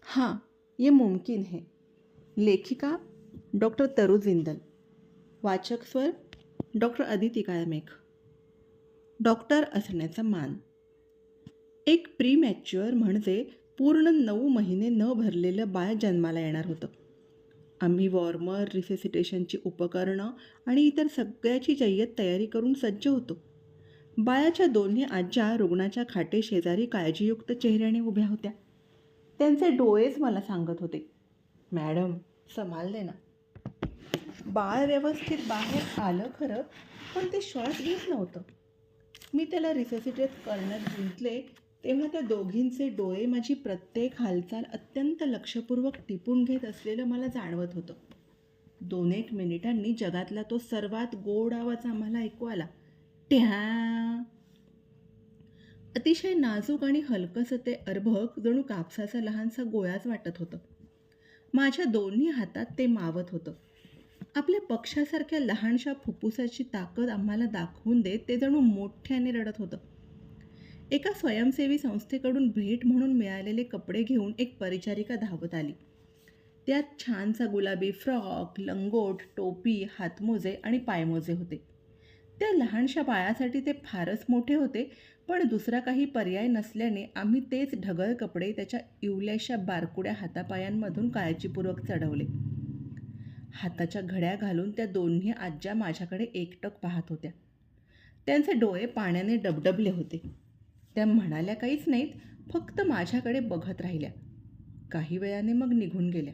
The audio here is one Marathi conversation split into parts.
हाँ, ये मुमकिन है. लेखिका डॉक्टर तरु जिंदल. वाचक स्वर डॉक्टर अदिती काळमेघ. डॉक्टर असण्याचा मान. एक प्रीमॅच्युअर म्हणजे पूर्ण 9 महिने न भरलेलं बाळ जन्माला येणार होतं. आम्ही वॉर्मर, रिसेसिटेशनची उपकरणं आणि इतर सगळ्याची जय्यत तयारी करून सज्ज होतो. बाळाच्या दोन्ही आज्या रुग्णाच्या खाटेशेजारी काळजीयुक्त चेहऱ्याने उभ्या होत्या. त्यांचे डोळेच मला सांगत होते, मॅडम संभाळले ना. बाळ व्यवस्थित बाहेर आलं खरं, पण ते श्वास घेत नव्हतं. मी त्याला रिसेसिटेट करण्यात गुंतले तेव्हा त्या दोघींचे डोळे माझी प्रत्येक हालचाल अत्यंत लक्षपूर्वक टिपून घेत असलेलं मला जाणवत होतं. 2-1 मिनिटांनी जगातला तो सर्वात गोड आवाज आम्हाला ऐकू आला. ट्या. अतिशय नाजूक आणि हलकंसं ते अर्भक जणू कापसाचा लहानसा गोळाच वाटत होतं. माझ्या दोन्ही हातात ते मावत होतं. आपल्या पक्षासारख्या लहानशा फुफ्फुसाची ताकद आम्हाला दाखवून देत ते जणू मोठ्याने रडत होतं. एका स्वयंसेवी संस्थेकडून भेट म्हणून मिळालेले कपडे घेऊन एक परिचारिका धावत आली. त्यात छानसा गुलाबी फ्रॉक, लंगोट, टोपी, हातमोजे आणि पायमोजे होते. त्या लहानशा बाळासाठी ते फारच मोठे होते, पण दुसरा काही पर्याय नसल्याने आम्ही तेच ढगळ कपडे त्याच्या इवल्याशा बारकुड्या हातापायांमधून काळजीपूर्वक चढवले. हाताच्या घड्या घालून त्या दोन्ही आज्या माझ्याकडे एकटक पाहत होत्या. त्यांचे डोळे पाण्याने डबडबले होते. त्या म्हणाल्या काहीच नाहीत, फक्त माझ्याकडे बघत राहिल्या. काही वेळाने मग निघून गेल्या.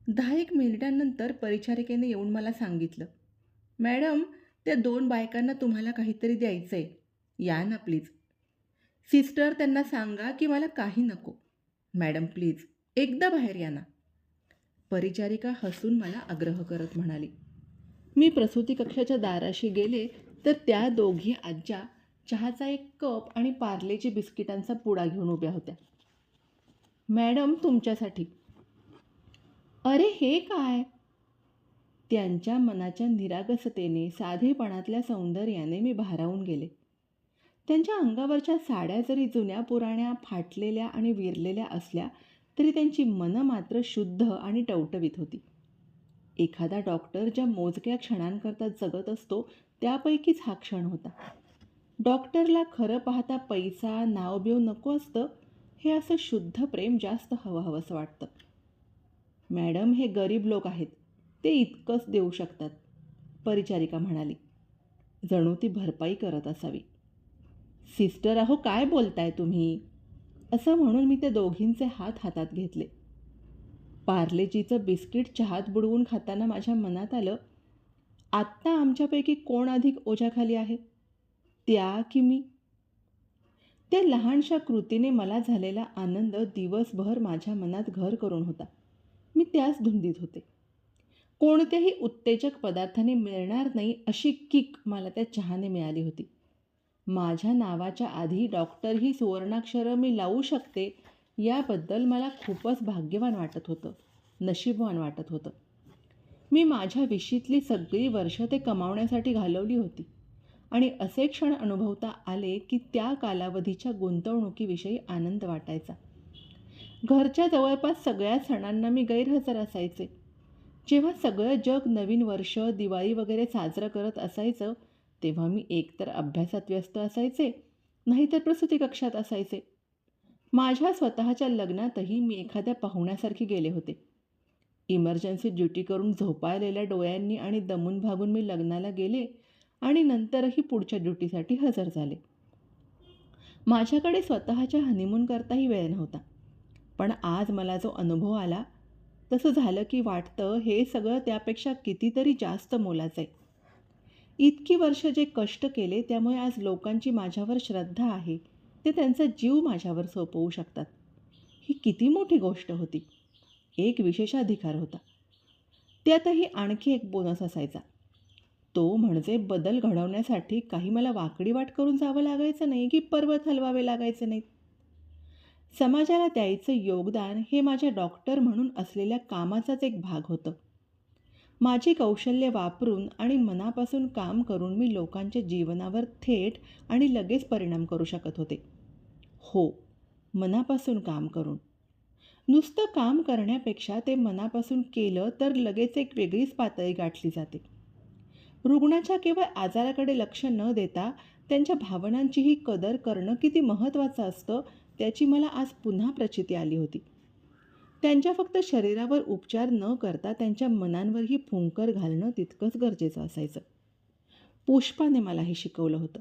10-1 मिनिटांनंतर परिचारिकेने येऊन मला सांगितलं, मॅडम त्या 2 बायकांना तुम्हाला काहीतरी द्यायचं आहे, या ना प्लीज. सिस्टर त्यांना सांगा की मला काही नको. मॅडम प्लीज एकदा बाहेर या ना. परिचारिका हसून मला आग्रह करत म्हणाली. मी प्रसूती कक्षाच्या दाराशी गेले तर त्या दोघी आज्या चहाचा एक कप आणि पार्लेची बिस्किटांचा पुडा घेऊन उभ्या होत्या. मॅडम तुमच्यासाठी. अरे हे काय? त्यांच्या मनाच्या निरागसतेने, साधेपणातल्या सौंदर्याने मी भारावून गेले. त्यांच्या अंगावरच्या साड्या जरी जुन्या पुराण्या, फाटलेल्या आणि विरलेल्या असल्या तरी त्यांची मनं मात्र शुद्ध आणि टवटवीत होती. एखादा डॉक्टर ज्या मोजक्या क्षणांकरता जगत असतो त्यापैकीच हा क्षण होता. डॉक्टरला खरं पाहता पैसा, नावबिव नको असतं, हे असं शुद्ध प्रेम जास्त हवंसं वाटतं. मॅडम हे गरीब लोक आहेत, ते इतकंच देऊ शकतात, परिचारिका म्हणाली. जणू ती भरपाई करत असावी. सिस्टर अहो काय बोलताय तुम्ही? असं म्हणून मी त्या दोघींचे हात हातात घेतले. पार्लेजीचं बिस्किट चहात बुडवून खाताना माझ्या मनात आलं, आत्ता आमच्यापैकी कोण अधिक ओझ्याखाली आहे, त्या की मी? त्या लहानशा कृतीने मला झालेला आनंद दिवसभर माझ्या मनात घर करून होता. मी त्याच धुंदीत होते. कोणत्याही उत्तेजक पदार्थाने मिळणार नाही अशी किक मला त्या चहाने मिळाली होती. माझ्या नावाच्या आधी डॉक्टर ही सुवर्णाक्षरं मी लावू शकते याबद्दल मला खूपच भाग्यवान वाटत होतं, नशीबवान वाटत होतं. मी माझ्या विशीतली सगळी वर्ष ते कमावण्यासाठी घालवली होती आणि असे क्षण अनुभवता आले की त्या कालावधीच्या गुंतवणुकीविषयी आनंद वाटायचा. घरच्या जवळपास सगळ्या सणांना मी गैरहजर असायचे. जेव्हा सगळं जग नवीन वर्ष, दिवाळी वगैरे साजरं करत असायचं तेव्हा मी एकतर अभ्यासात व्यस्त असायचे, नाहीतर प्रसूती कक्षात असायचे. माझ्या स्वतःच्या लग्नातही मी एखाद्या पाहुण्यासारखी गेले होते. इमर्जन्सी ड्युटी करून झोपाळलेल्या डोळ्यांनी आणि दमून भागून मी लग्नाला गेले आणि नंतरही पुढच्या ड्युटीसाठी हजर झाले. माझ्याकडे स्वतःच्या हनीमून करताही वेळ नव्हता. पण आज मला जो अनुभव आला तसं झालं की वाटतं हे सगळं त्यापेक्षा कितीतरी जास्त मोलाचं आहे. इतकी वर्ष जे कष्ट केले त्यामुळे आज लोकांची माझ्यावर श्रद्धा आहे, ते त्यांचा जीव माझ्यावर सोपवू शकतात. ही किती मोठी गोष्ट होती. एक विशेषाधिकार होता. त्यातही आणखी एक बोनस असायचा. तो म्हणजे बदल घडवण्यासाठी काही मला वाकडी वाट करून जावं लागायचं नाही की पर्वत हलवावे लागायचे नाहीत. समाजाला द्यायचं योगदान हे माझ्या डॉक्टर म्हणून असलेल्या कामाचाच एक भाग होतं. माझी कौशल्य वापरून आणि मनापासून काम करून मी लोकांच्या जीवनावर थेट आणि लगेच परिणाम करू शकत होते. हो, मनापासून काम करून. नुसतं काम करण्यापेक्षा ते मनापासून केलं तर लगेच एक वेगळीच पातळी गाठली जाते. रुग्णाच्या केवळ आजाराकडे लक्ष न देता त्यांच्या भावनांचीही कदर करणं किती महत्त्वाचं असतं, त्याची मला आज पुन्हा प्रचिती आली होती. त्यांच्या फक्त शरीरावर उपचार न करता त्यांच्या मनांवरही फुंकर घालणं तितकंच गरजेचं असायचं. पुष्पाने मला हे शिकवलं होतं.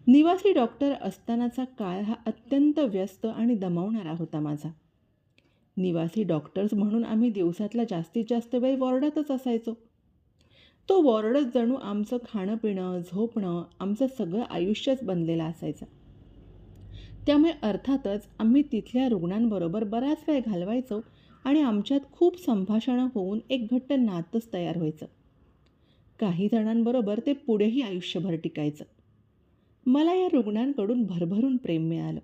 निवासी डॉक्टर असतानाचा काळ हा अत्यंत व्यस्त आणि दमवणारा होता माझा. निवासी डॉक्टर्स म्हणून आम्ही दिवसातला जास्तीत जास्त वेळ वॉर्डातच असायचो. तो वॉर्डच जणू आमचं खाणं-पिणं, झोपणं, आमचं सगळं आयुष्यच बनलेलं असायचं. त्यामुळे अर्थातच आम्ही तिथल्या रुग्णांबरोबर बराच वेळ घालवायचो आणि आमच्यात खूप संभाषणं होऊन एक घट्ट नातंच तयार व्हायचं. काही जणांबरोबर ते पुढेही आयुष्यभर टिकायचं. मला या रुग्णांकडून भरभरून प्रेम मिळालं.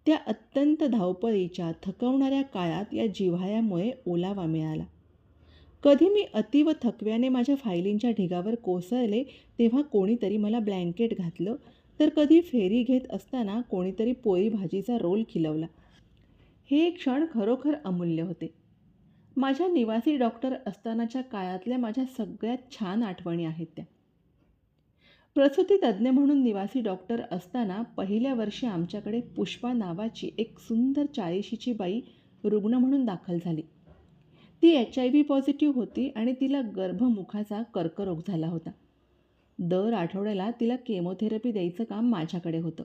त्या अत्यंत धावपळीच्या, थकवणाऱ्या काळात या जिव्हाळ्यामुळे ओलावा मिळाला. कधी मी अतीव थकव्याने माझ्या फायलींच्या ढिगावर कोसळले तेव्हा कोणीतरी मला ब्लँकेट घातलं, तर कधी फेरी घेत असताना कोणीतरी पोळी भाजीचा रोल खिलवला. हे क्षण खरोखर अमूल्य होते. माझ्या निवासी डॉक्टर असतानाच्या काळातल्या माझ्या सगळ्यात छान आठवणी आहेत त्या. प्रसूती तज्ज्ञ म्हणून निवासी डॉक्टर असताना पहिल्या वर्षी आमच्याकडे पुष्पा नावाची एक सुंदर 40शीची बाई रुग्ण म्हणून दाखल झाली. ती HIV पॉझिटिव्ह होती आणि तिला गर्भमुखाचा कर्करोग झाला होता. दर आठवड्याला तिला केमोथेरपी द्यायचं काम माझ्याकडे होतं.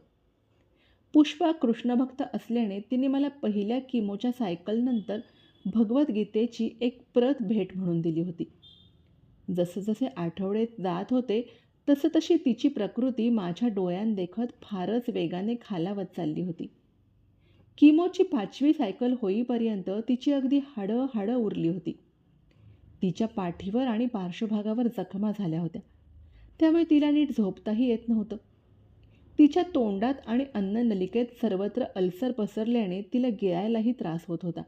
पुष्पा कृष्णभक्त असल्याने तिने मला पहिल्या किमोच्या सायकलनंतर भगवद्गीतेची एक प्रत भेट म्हणून दिली होती. जसजसे आठवडे जात होते तसं तशी तिची प्रकृती माझ्या डोळ्यांदेखत फारच वेगाने खालावत चालली होती. किमोची 5वी सायकल होईपर्यंत तिची अगदी हाडं उरली होती. तिच्या पाठीवर आणि पार्श्वभागावर जखमा झाल्या होत्या. त्यामुळे तिला नीट झोपताही येत नव्हतं. तिच्या तोंडात आणि अन्ननलिकेत सर्वत्र अल्सर पसरल्याने तिला गिळायलाही त्रास होत होता.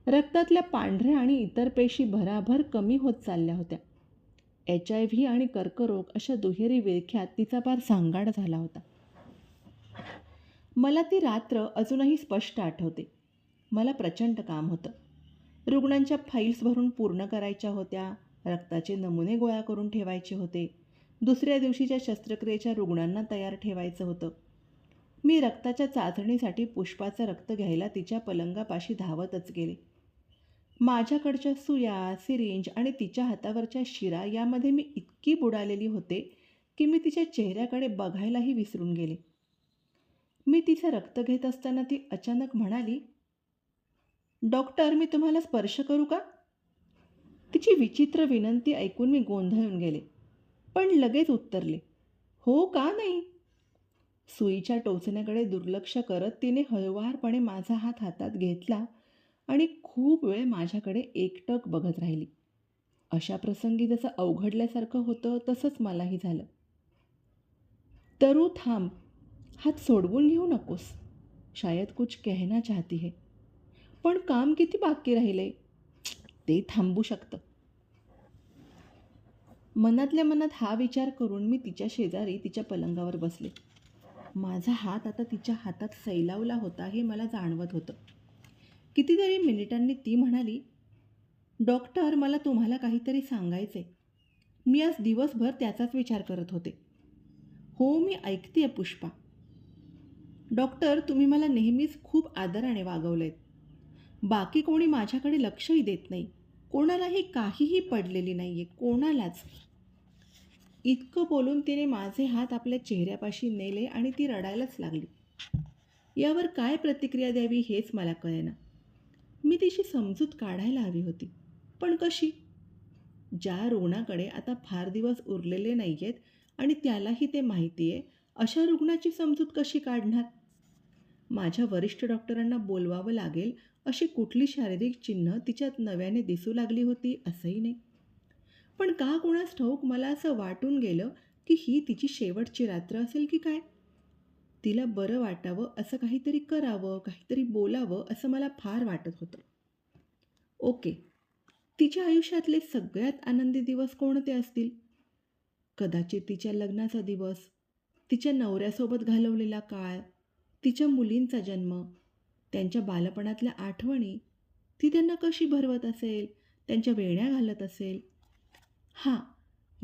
रक्तातल्या पांढऱ्या आणि इतर पेशी भराभर कमी होत चालल्या होत्या. HIV आणि कर्करोग अशा दुहेरी विळख्यात तिचा पार सांगाडा झाला होता. मला ती रात्र अजूनही स्पष्ट आठवते. मला प्रचंड काम होतं. रुग्णांच्या फाईल्स भरून पूर्ण करायच्या होत्या, रक्ताचे नमुने गोळा करून ठेवायचे होते, दुसऱ्या दिवशीच्या शस्त्रक्रियेच्या रुग्णांना तयार ठेवायचं होतं. मी रक्ताच्या चाचणीसाठी पुष्पाचं रक्त घ्यायला तिच्या पलंगापाशी धावतच गेले. माझ्याकडच्या सुया, सिरिंज आणि तिच्या हातावरच्या शिरा यामध्ये मी इतकी बुडालेली होते की मी तिच्या चेहऱ्याकडे बघायलाही विसरून गेले. मी तिचं रक्त घेत असताना ती अचानक म्हणाली, "डॉक्टर, मी तुम्हाला स्पर्श करू का?" तिची विचित्र विनंती ऐकून मी गोंधळून गेले, पण लगेच उत्तरले, "हो, का नाही?" सुईच्या टोचण्याकडे दुर्लक्ष करत तिने हळुवारपणे माझा हात हातात घेतला आणि खूप वेळ माझ्याकडे एकटक बघत राहिली. अशा प्रसंगी जसं अवघडल्यासारखं होतं तसंच मलाही झालं. "तरू, थांब, हात सोडवून घेऊ नकोस. शायद कुछ कहना चाहती है. पण काम किती बाकी राहिले, ते थांबू शकतं." मनातल्या मनात हा विचार करून मी तिच्या शेजारी तिच्या पलंगावर बसले. माझा हात आता तिच्या हातात सैलावला होता हे मला जाणवत होतं. कितीतरी मिनिटांनी ती म्हणाली, "डॉक्टर, मला तुम्हाला काहीतरी सांगायचंय. मी आज दिवसभर त्याचाच विचार करत होते." "हो, मी ऐकतेय पुष्पा." "डॉक्टर, तुम्ही मला नेहमीच खूप आदराने वागवलेत. बाकी कोणी माझ्याकडे लक्षही देत नाही. कोणालाही काहीही पडलेली नाही आहे, कोणालाच." इतकं बोलून तिने माझे हात आपल्या चेहऱ्यापाशी नेले आणि ती रडायलाच लागली. यावर काय प्रतिक्रिया द्यावी हेच मला कळेना. मी तिची समजूत काढायला हवी होती, पण कशी? ज्या रुग्णाकडे आता फार दिवस उरलेले नाही आहेत आणि त्यालाही ते माहिती आहे, अशा रुग्णाची समजूत कशी काढणार? माझ्या वरिष्ठ डॉक्टरांना बोलवावं लागेल अशी कुठली शारीरिक चिन्ह तिच्यात नव्याने दिसू लागली होती असंही नाही. पण का कोणास ठाऊक मला असं वाटून गेलं की ही तिची शेवटची रात्र असेल की काय? तिला बरं वाटावं, असं काहीतरी करावं, काहीतरी बोलावं असं मला फार वाटत होतं. ओके, तिच्या आयुष्यातले सगळ्यात आनंदी दिवस कोणते असतील? कदाचित तिच्या लग्नाचा दिवस, तिच्या नवऱ्यासोबत घालवलेला काळ, तिच्या मुलींचा जन्म. त्यांच्या बालपणातल्या आठवणी ती त्यांना कशी भरवत असेल, त्यांच्या वेण्या घालत असेल. हां,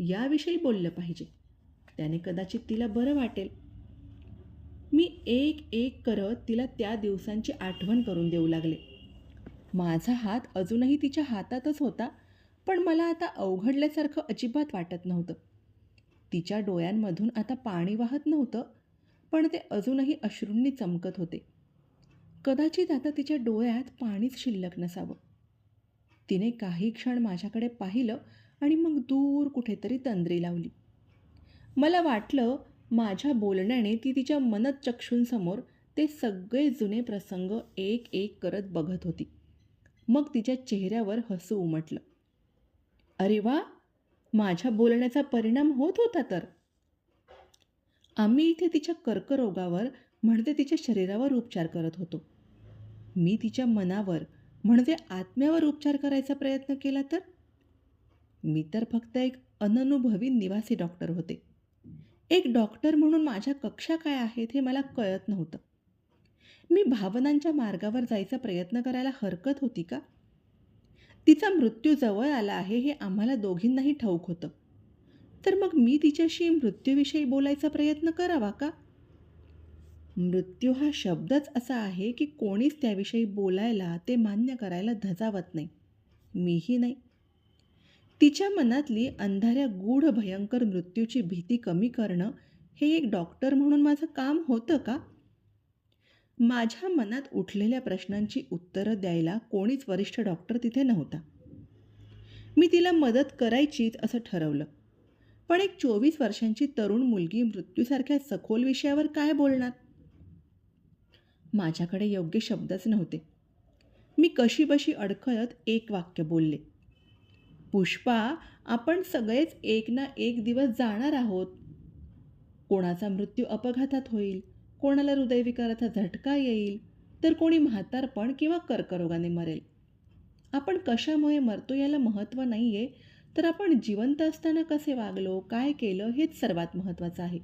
याविषयी बोललं पाहिजे. त्याने कदाचित तिला बरं वाटेल. मी एक एक करत तिला त्या दिवसांची आठवण करून देऊ लागले. माझा हात अजूनही तिच्या हातातच होता, पण मला आता अवघडल्यासारखं अजिबात वाटत नव्हतं. तिच्या डोळ्यांमधून आता पाणी वाहत नव्हतं, पण ते अजूनही अश्रूंनी चमकत होते. कदाचित आता तिच्या डोळ्यात पाणीच शिल्लक नसावं. तिने काही क्षण माझ्याकडे पाहिलं आणि मग दूर कुठेतरी तंद्री लावली. मला वाटलं माझ्या बोलण्याने ती तिच्या मनःचक्षूंसमोर ते सगळे जुने प्रसंग एक एक करत बघत होती. मग तिच्या चेहऱ्यावर हसू उमटलं. अरे वा, माझ्या बोलण्याचा परिणाम होत होता तर. आम्ही इथे तिच्या कर्करोगावर म्हणजे तिच्या शरीरावर उपचार करत होतो. मी तिच्या मनावर म्हणजे आत्म्यावर उपचार करायचा प्रयत्न केला तर. मी तर फक्त एक अननुभवी निवासी डॉक्टर होते. एक डॉक्टर म्हणून माझ्या कक्षा काय आहेत हे मला कळत नव्हतं. मी भावनांच्या मार्गावर जायचा प्रयत्न करायला हरकत होती का? तिचा मृत्यू जवळ आला आहे हे आम्हाला दोघींनाही ठाऊक होतं. तर मग मी तिच्याशी मृत्यूविषयी बोलायचा प्रयत्न करावा का? मृत्यू हा शब्दच असा आहे की कोणीच त्याविषयी बोलायला, ते मान्य करायला धजावत नाही. मीही नाही. तिच्या मनातली अंधाऱ्या गूढ भयंकर मृत्यूची भीती कमी करणं हे एक डॉक्टर म्हणून माझं काम होतं का? माझ्या मनात उठलेल्या प्रश्नांची उत्तरं द्यायला कोणीच वरिष्ठ डॉक्टर तिथे नव्हता. मी तिला मदत करायचीच असं ठरवलं. पण एक 24 वर्षांची तरुण मुलगी मृत्यूसारख्या सखोल विषयावर काय बोलणार? माझ्याकडे योग्य शब्दच नव्हते. मी कशीबशी अडखळत एक वाक्य बोलले. पुष्पा, आपण सगळेच एक ना एक दिवस जाणार आहोत. कोणाचा मृत्यू अपघातात होईल, कोणाला हृदयविकाराचा झटका येईल, तर कोणी म्हातारपण किंवा कर्करोगाने मरेल. आपण कशामुळे मरतो याला महत्त्व नाही आहे, तर आपण जिवंत असताना कसे वागलो, काय केलं हेच सर्वात महत्त्वाचं आहे.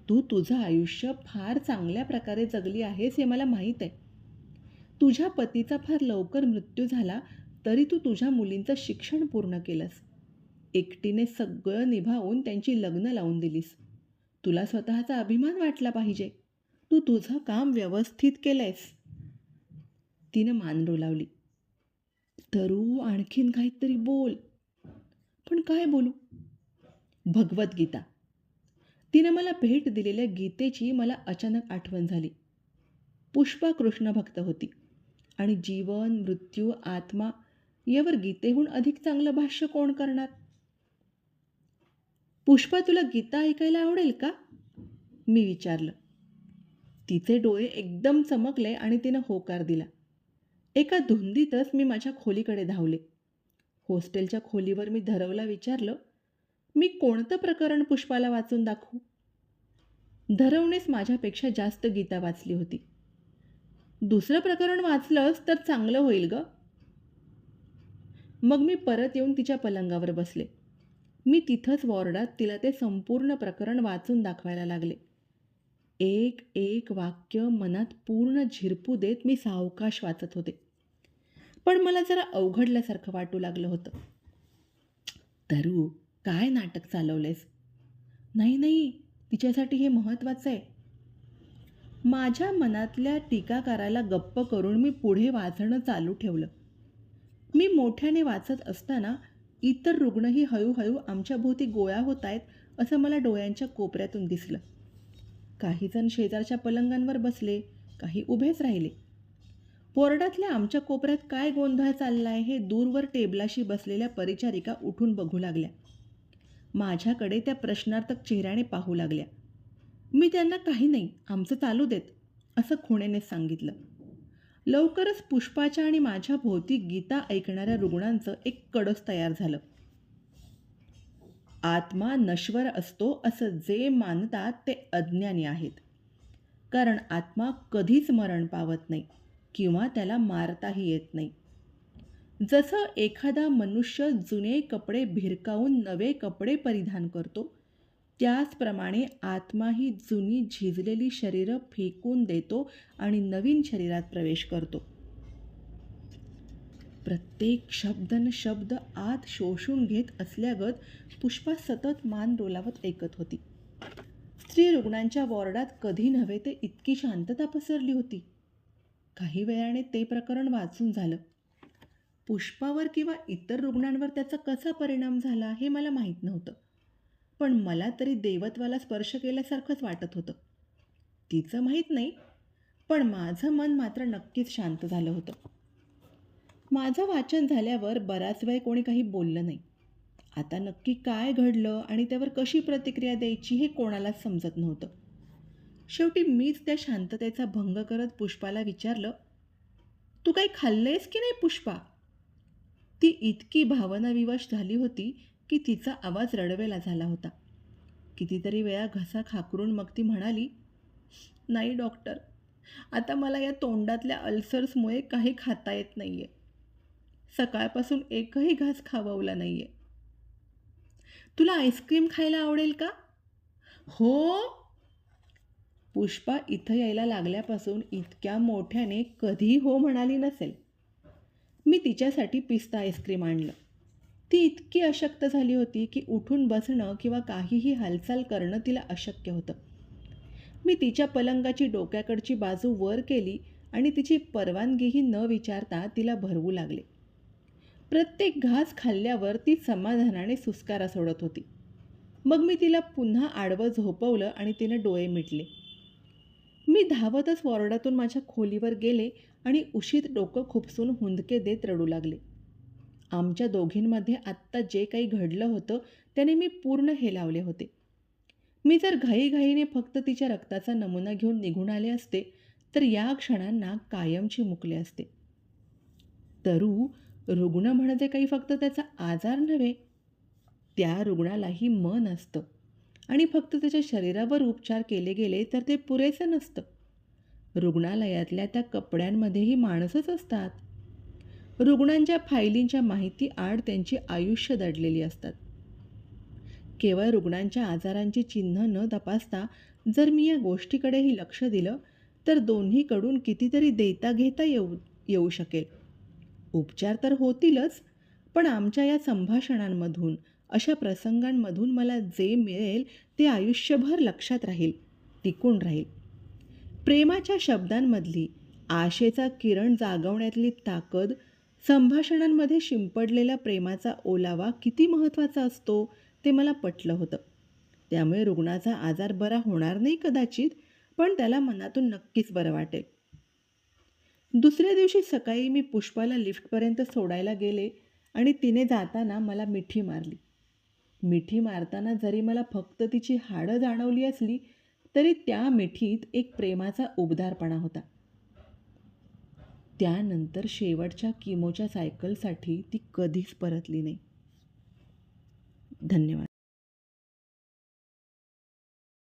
तू तुझं आयुष्य फार चांगल्या प्रकारे जगली आहेस हे मला माहीत आहे. तुझ्या पतीचा फार लवकर मृत्यू झाला तरी तू तुझ्या मुलींचं शिक्षण पूर्ण केलंस. एकटीने सगळं निभावून त्यांची लग्न लावून दिलीस. तुला स्वतःचा अभिमान वाटला पाहिजे. तू तुझं काम व्यवस्थित केलंयस. तिनं मान डोलावली. तरू, आणखीन काहीतरी बोल. पण काय बोलू? भगवद्गीता. तिनं मला भेट दिलेल्या गीतेची मला अचानक आठवण झाली. पुष्पा कृष्ण भक्त होती आणि जीवन, मृत्यू, आत्मा यावर गीतेहून अधिक चांगलं भाष्य कोण करणार? पुष्पा, तुला गीता ऐकायला आवडेल का? मी विचारलं. तिचे डोळे एकदम चमकले आणि तिनं होकार दिला. एका धुंदीतच मी माझ्या खोलीकडे धावले. हॉस्टेलच्या खोलीवर मी धरवला विचारलं, मी कोणतं प्रकरण पुष्पाला वाचून दाखवू? धरवनेच माझ्यापेक्षा जास्त गीता वाचली होती. दुसरं प्रकरण वाचलंस तर चांगलं होईल ग. मग मी परत येऊन तिच्या पलंगावर बसले. मी तिथंच वॉर्डात तिला ते संपूर्ण प्रकरण वाचून दाखवायला लागले. एक एक वाक्य मनात पूर्ण झिरपू देत मी सावकाश वाचत होते. पण मला जरा अवघडल्यासारखं वाटू लागलं होतं. तरू, काय नाटक चालवलेस? नाही नाही, तिच्यासाठी हे महत्त्वाचं आहे. माझ्या मनातल्या टीकाकाराला गप्प करून मी पुढे वाचणं चालू ठेवलं. मी मोठ्याने वाचत असताना इतर रुग्णही हळूहळू आमच्या भोवती गोळा होत आहेत असं मला डोळ्यांच्या कोपऱ्यातून दिसलं. काही जण शेजारच्या पलंगांवर बसले, काही उभेच राहिले. वॉर्डातल्या आमच्या कोपऱ्यात काय गोंधळ चाललाय हे दूरवर टेबलाशी बसलेल्या परिचारिका उठून बघू लागल्या. माझ्याकडे त्या प्रश्नार्थक चेहऱ्याने पाहू लागल्या. मी त्यांना काही नाही, आमचं चालू देत असं खुणेनेच सांगितलं. लवकरच पुष्पाच्या आणि माझ्या भोवती गीता ऐकणाऱ्या रुग्णांचं एक कडस तयार झालं. आत्मा नश्वर असतो असं जे मानतात ते अज्ञानी आहेत. कारण आत्मा कधीच मरण पावत नाही किंवा त्याला मारताही येत नाही. जसं एखादा मनुष्य जुने कपडे भिरकावून नवे कपडे परिधान करतो, त्याचप्रमाणे आत्मा ही जुनी झिजलेली शरीरं फेकून देतो आणि नवीन शरीरात प्रवेश करतो. प्रत्येक शब्द न शब्द आत शोषून घेत असल्यागत पुष्पा सतत मान डोलावत ऐकत होती. स्त्री रुग्णांच्या वॉर्डात कधी नव्हे ते इतकी शांतता पसरली होती. काही वेळाने ते प्रकरण वाचून झालं. पुष्पावर किंवा इतर रुग्णांवर त्याचा कसा परिणाम झाला हे मला माहीत नव्हतं, पण मला तरी देवत्वाला स्पर्श केल्यासारखंच वाटत होतं. तिचं माहीत नाही, पण माझं मन मात्र नक्कीच शांत झालं होतं. माझं वाचन झाल्यावर बराच वेळ कोणी काही बोललं नाही. आता नक्की काय घडलं आणि त्यावर कशी प्रतिक्रिया द्यायची हे कोणालाच समजत नव्हतं. शेवटी मीच त्या शांततेचा भंग करत पुष्पाला विचारलं, "तू काही खाल्लेस की नाही पुष्पा?" ती इतकी भावनाविवश झाली होती की तिचा आवाज रडवेला झाला होता. कितीतरी वेळा घसा खाकरून मग ती म्हणाली, "नाही डॉक्टर, आता मला या तोंडातल्या अल्सर्समुळे काही खाता येत नाहीये. सकाळपासून एकही घास खाववला नाहीये. तुला आईस्क्रीम खायला आवडेल का?" "हो." पुष्पा इथं यायला लागल्यापासून इतक्या मोठ्याने कधी हो म्हणाली नसेल. मी तिच्यासाठी पिस्ता आईस्क्रीम आणलं. ती इतकी अशक्त झाली होती की उठून बसणं किंवा काहीही हालचाल करणं तिला अशक्य होतं. मी तिच्या पलंगाची डोक्याकडची बाजू वर केली आणि तिची परवानगीही न विचारता तिला भरवू लागले. प्रत्येक घास खाल्ल्यावर ती समाधानाने सुस्कारा सोडत होती. मग मी तिला पुन्हा आडवं झोपवलं आणि तिने डोळे मिटले. मी धावतच वॉर्डातून माझ्या खोलीवर गेले आणि उशीत डोकं खुपसून हुंदके देत रडू लागले. आमच्या दोघींमध्ये आत्ता जे काही घडलं होतं त्याने मी पूर्ण हेलावले होते. मी जर घाईघाईने फक्त तिच्या रक्ताचा नमुना घेऊन निघून आले असते तर या क्षणांना कायमची मुकले असते. तरू रुग्ण म्हणजे काही फक्त त्याचा आजार नव्हे, त्या रुग्णालाही मन असतं आणि फक्त त्याच्या शरीरावर उपचार केले गेले तर ते पुरेसं नसतं. रुग्णालयातल्या त्या कपड्यांमध्येही माणसंच असतात. रुग्णांच्या फायलींच्या माहिती आड त्यांची आयुष्य दडलेली असतात. केवळ रुग्णांच्या आजारांची चिन्ह न तपासता जर मी या गोष्टीकडेही लक्ष दिलं तर दोन्हीकडून कितीतरी देता घेता येऊ शकेल. उपचार तर होतीलच, पण आमच्या या संभाषणांमधून, अशा प्रसंगांमधून मला जे मिळेल ते आयुष्यभर लक्षात राहील, टिकून राहील. प्रेमाच्या शब्दांमधली, आशेचा किरण जागवण्यातली ताकद, संभाषणांमध्ये शिंपडलेला प्रेमाचा ओलावा किती महत्त्वाचा असतो ते मला पटलं होतं. त्यामुळे रुग्णाचा आजार बरा होणार नाही कदाचित, पण त्याला मनातून नक्कीच बरं वाटेल. दुसऱ्या दिवशी सकाळी मी पुष्पाला लिफ्टपर्यंत सोडायला गेले आणि तिने जाताना मला मिठी मारली. मिठी मारताना जरी मला फक्त तिची हाडं जाणवली असली तरी त्या मिठीत एक प्रेमाचा उबदारपणा होता. त्यानंतर शेवटच्या किमोच्या सायकलसाठी ती कधीच परतली नाही. धन्यवाद.